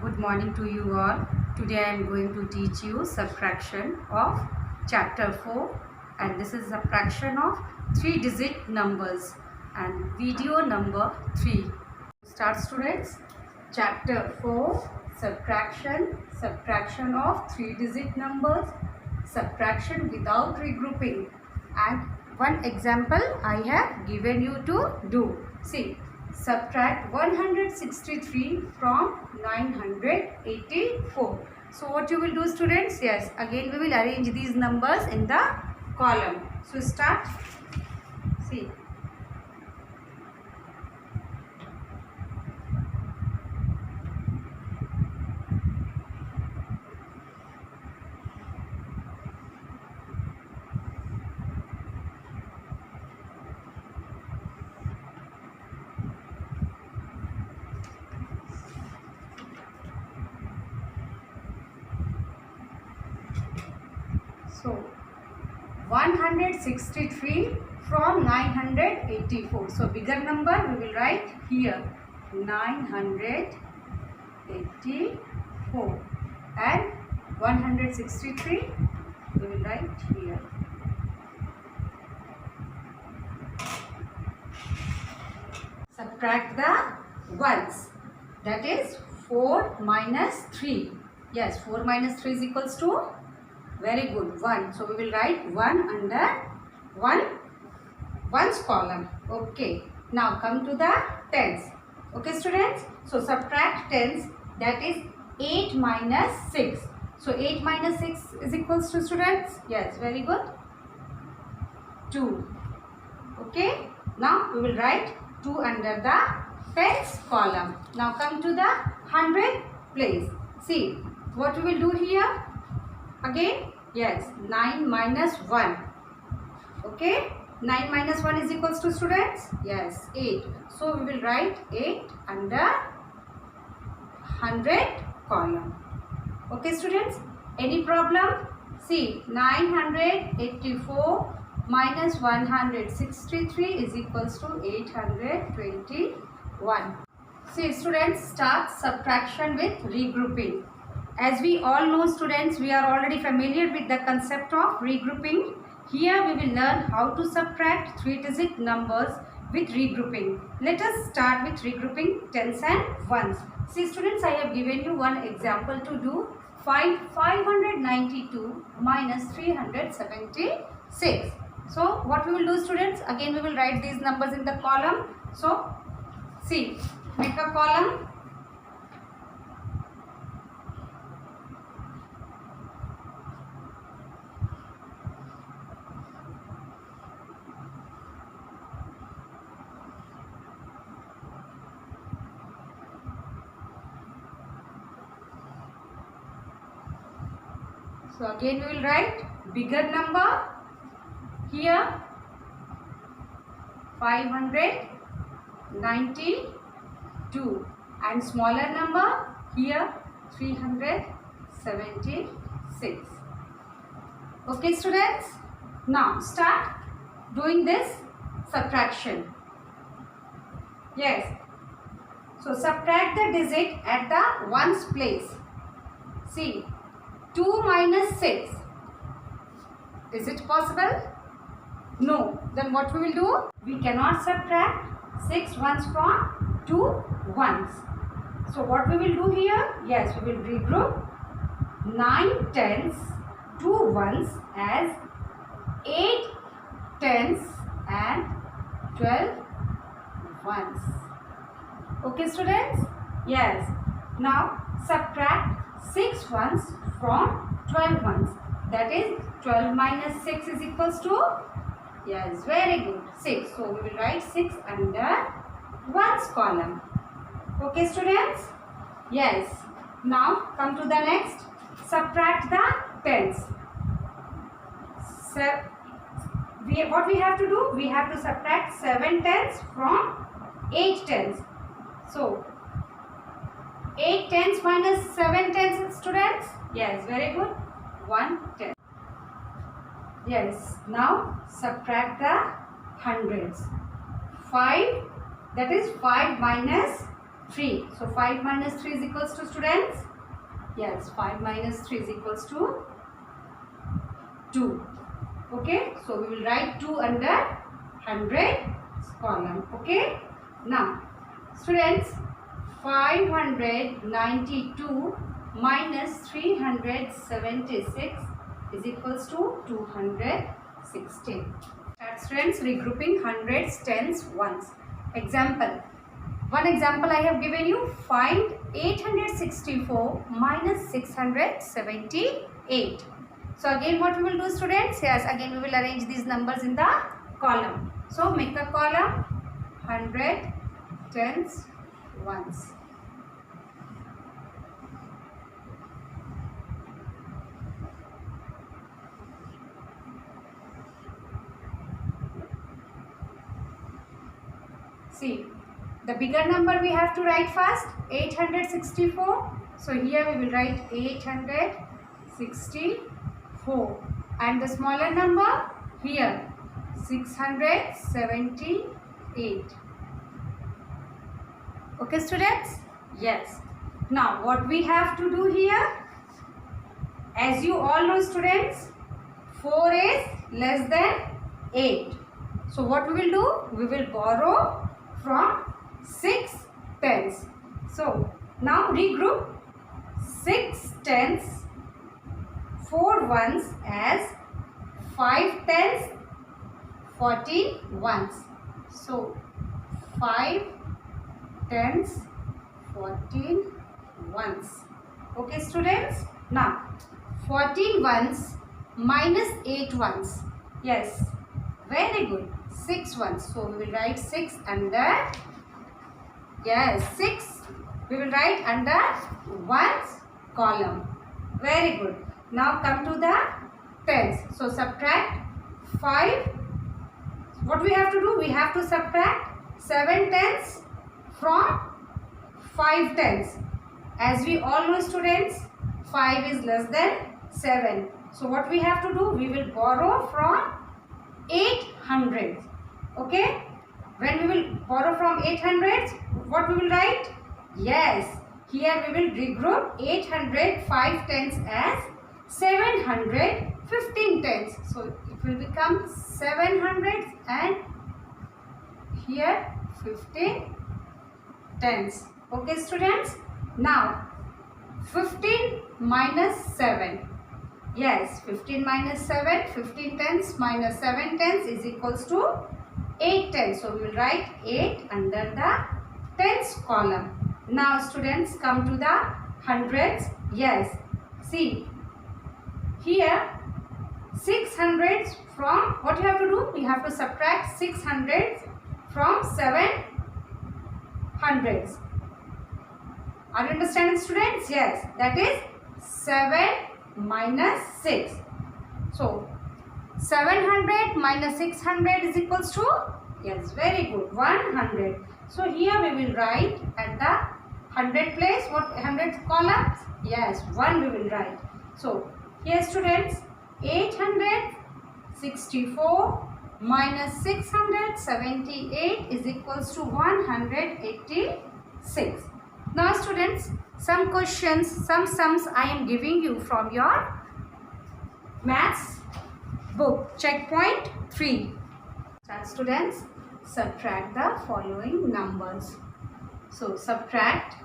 Good morning to you all. Today I am going to teach you subtraction of chapter 4, and this is subtraction of 3-digit numbers and video number 3. Start students. Chapter 4, subtraction of 3-digit numbers, subtraction without regrouping, and one example I have given you to do. See, subtract 163 from 984. So what you will do students? Yes, again we will arrange these numbers in the column. So start. See, so 163 from 984. So bigger number we will write here 984 and 163 we will write here. Subtract the ones, that is 4 minus 3. Yes, 4 minus 3 is equals to, very good, 1. So we will write 1 under ones column. Okay. Now come to the tens. Okay students. So subtract tens, that is 8 minus 6. So 8 minus 6 is equals to students. Yes, very good. 2. Okay. Now we will write 2 under the tens column. Now come to the hundred place. See what we will do here. Again, yes, 9 minus 1. Okay, 9 minus 1 is equals to students? Yes, 8. So we will write 8 under 100 column. Okay students, any problem? See, 984 minus 163 is equals to 821. See students, start subtraction with regrouping. As we all know students, we are already familiar with the concept of regrouping. Here we will learn how to subtract 3-digit numbers with regrouping. Let us start with regrouping tens and ones. See students, I have given you one example to do. Find 592 minus 376. So what we will do students? Again we will write these numbers in the column. So see, make a column. So again we will write bigger number here 592 and smaller number here 376. Okay students, now start doing this subtraction. Yes, so subtract the digit at the ones place. See, 2 minus 6. Is it possible? No. Then what we will do? We cannot subtract 6 ones from 2 ones. So what we will do here? Yes, we will regroup 9 tens, 2 ones as 8 tens and 12 ones. Okay students? Yes. Now subtract 6 ones from 12 ones. That is 12 minus 6 is equals to, yes, very good, 6. So we will write 6 under ones column. Okay students? Yes. Now come to the next. Subtract the tens. What we have to do? We have to subtract 7 tens from 8 tens. So 8 tens minus 7 tens students? Yes, very good. 1 ten. Yes, now subtract the hundreds. 5, that is 5 minus 3. So 5 minus 3 is equals to, students? Yes, 5 minus 3 is equals to 2. Okay, so we will write 2 under 100 column. Okay, now students, 592 minus 376 is equals to 216. Start, students, regrouping hundreds, tens, ones. Example. One example I have given you. Find 864 minus 678. So again what we will do, students? Yes, again we will arrange these numbers in the column. So make a column 100, tens, ones. See, the bigger number we have to write first, 864. So here we will write 864. And the smaller number here, 678. Okay, students? Yes. Now, what we have to do here? As you all know, students, 4 is less than 8. So, what we will do? We will borrow from 6 tens. So, now regroup 6 tens, 4 ones as 5 tens, 14 ones. So, 5 tens, 14 ones. Okay, students? Now, 14 ones minus 8 ones. Yes, very good. 6 ones. So, we will write 6 under, yes, 6 we will write under ones column. Very good. Now, come to the tens. So, subtract 5. What we have to do? We have to subtract 7 tens from 5 tens. As we all know, students, 5 is less than 7. So, what we have to do? We will borrow from 800. Okay? When we will borrow from 800, what we will write? Yes, here we will regroup 800 5 tens as 715 tens. So, it will become 700 and here 15 tens. Okay, students? Now, 15 minus 7. Yes, 15 minus 7, 15 tens minus 7 tens is equals to 8 tens. So, we will write 8 under the tens column. Now, students, come to the hundreds. Yes, see, here 600 from, what you have to do? You have to subtract 600 from 700s. Are you understanding, students? Yes, that is 7 minus 6. So, 700 minus 600 is equals to, yes, very good, 100. So, here we will write at the 100 place, what 100 columns? Yes, 1 we will write. So, here students, 864 minus 678 is equals to 186. Now, students, some questions, some sums I am giving you from your maths book. Checkpoint 3. Start, students. Subtract the following numbers. So, subtract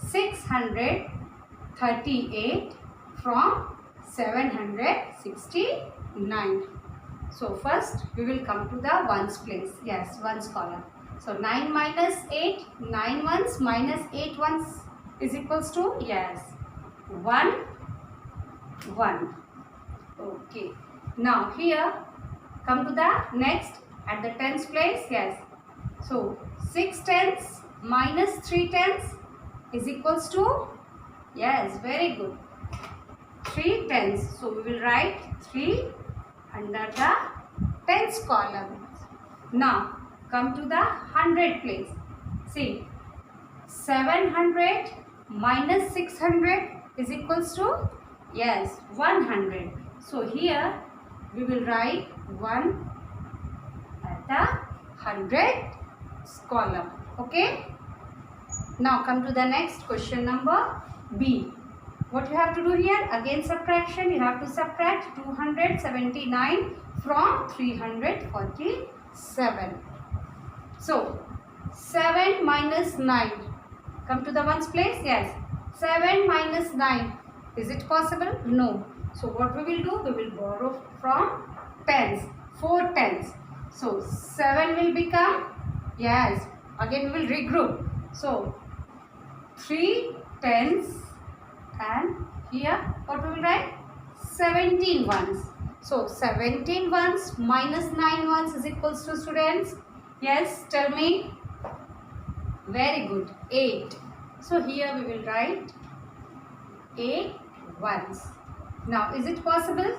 638 from 769. So, first we will come to the ones place. Yes, ones column. So, 9 minus 8, 9 ones minus 8 ones is equals to, yes, 1, 1. Okay. Now, here, come to the next at the tens place. Yes. So, 6 tens minus 3 tens is equals to, yes, very good, 3 tens. So, we will write 3 under the tens column. Now, come to the 100 place. See, 700 minus 600 is equals to, yes, 100. So, here we will write 1 at the 100 column. Okay. Now come to the next question number B. What you have to do here? Again subtraction. You have to subtract 279 from 347. So 7 minus 9. Come to the ones place. Yes. 7 minus 9. Is it possible? No. So what we will do? We will borrow from tens. 4 tens. So 7 will become. Yes. Again we will regroup. So 3 tens. And here what we will write? 17 ones. So 17 ones minus 9 ones is equals to, students. Yes, tell me. Very good. 8. So here we will write 8 ones. Now is it possible?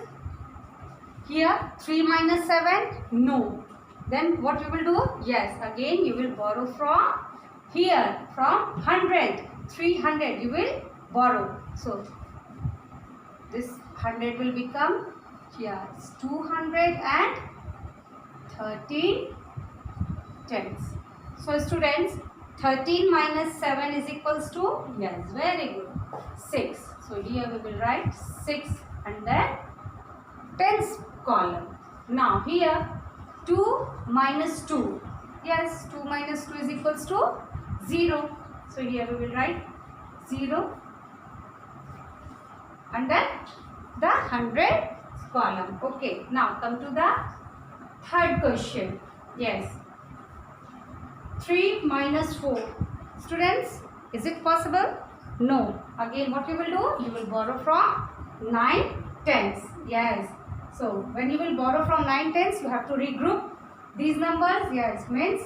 Here 3 minus 7? No. Then what you will do? Yes, again you will borrow from here, from 100. 300 you will borrow. So this 100 will become here 213 tens. So students, 13 minus 7 is equals to, yes, very good, 6. So here we will write 6 under tens column. Now here 2 minus 2. Yes, 2 minus 2 is equals to 0. So here we will write 0 under the 100 column. Okay, now come to the third question. Yes, 3 minus 4. Students, is it possible? No. Again what you will do? You will borrow from 9 tens. Yes. So when you will borrow from 9 tens, you have to regroup these numbers. Yes, means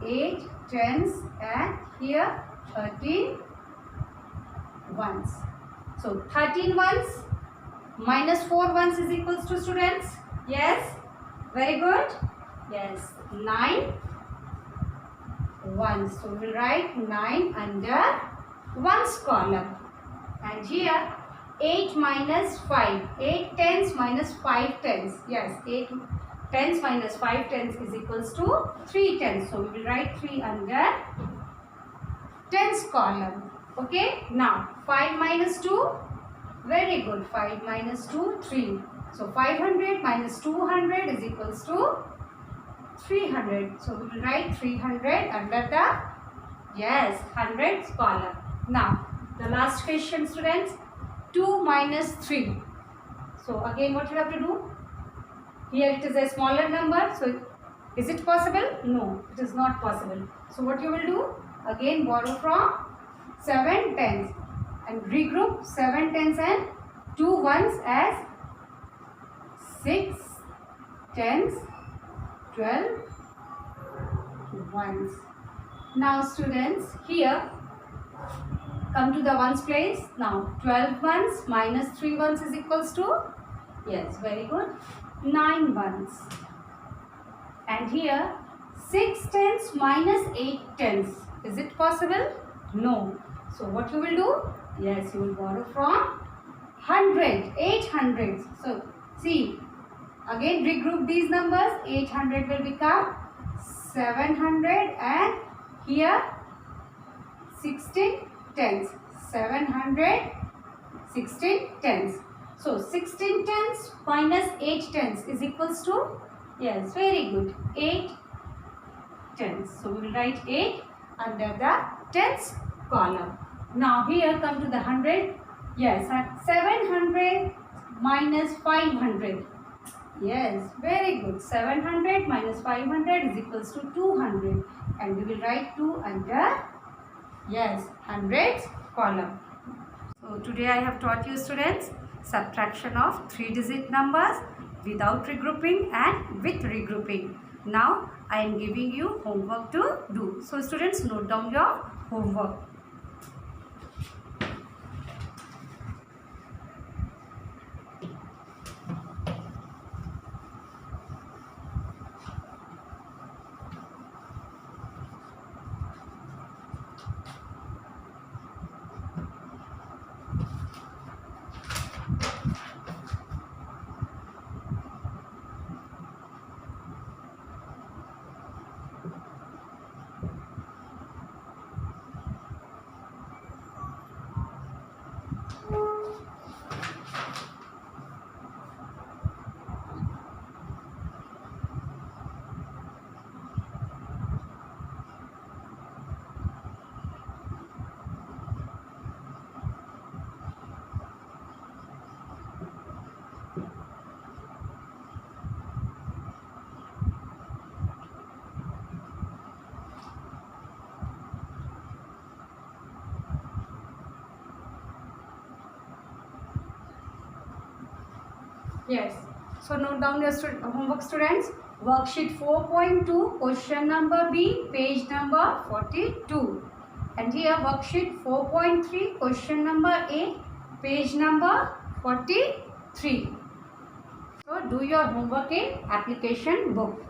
8 tens and here 13 ones. So 13 ones minus 4 ones is equals to, students. Yes, very good. Yes, 9 ones. So we will write 9 under ones column. And here 8 minus 5. 8 tens minus 5 tens. Yes, 8 tens minus 5 tens is equals to 3 tens. So we will write 3 under tens column. Okay, now 5 minus 2. Very good. 5 minus 2, 3. So 500 minus 200 is equals to 300. So we will write 300 under the, yes, hundreds column. Now the last question, students. 2 minus 3. So again what you have to do? Here it is a smaller number. So is it possible? No, it is not possible. So what you will do? Again borrow from 7 tens and regroup 7 tens and 2 ones as 6 tens, 12 ones. Now students, here come to the ones place. Now 12 ones minus 3 ones is equals to, yes, very good, 9 ones. And here 6 tens minus 8 tens. Is it possible? No. So what you will do? Yes, you will borrow from 100, 800. So see, again regroup these numbers. 800 will become 700 and here 16 tens. 700, 16 tens. So 16 tens minus 8 tens is equals to, yes, very good, 8 tens. So we will write 8 under the tens column. Now here come to the 100. Yes, 700 minus 500. Yes, very good. 700 minus 500 is equals to 200. And we will write 2 under, yes, hundreds column. So today I have taught you, students, subtraction of 3-digit numbers without regrouping and with regrouping. Now I am giving you homework to do. So students, note down your homework. Yes. So note down your homework, students. Worksheet 4.2, question number B, page number 42. And here worksheet 4.3, question number A, page number 43. So do your homework in application book.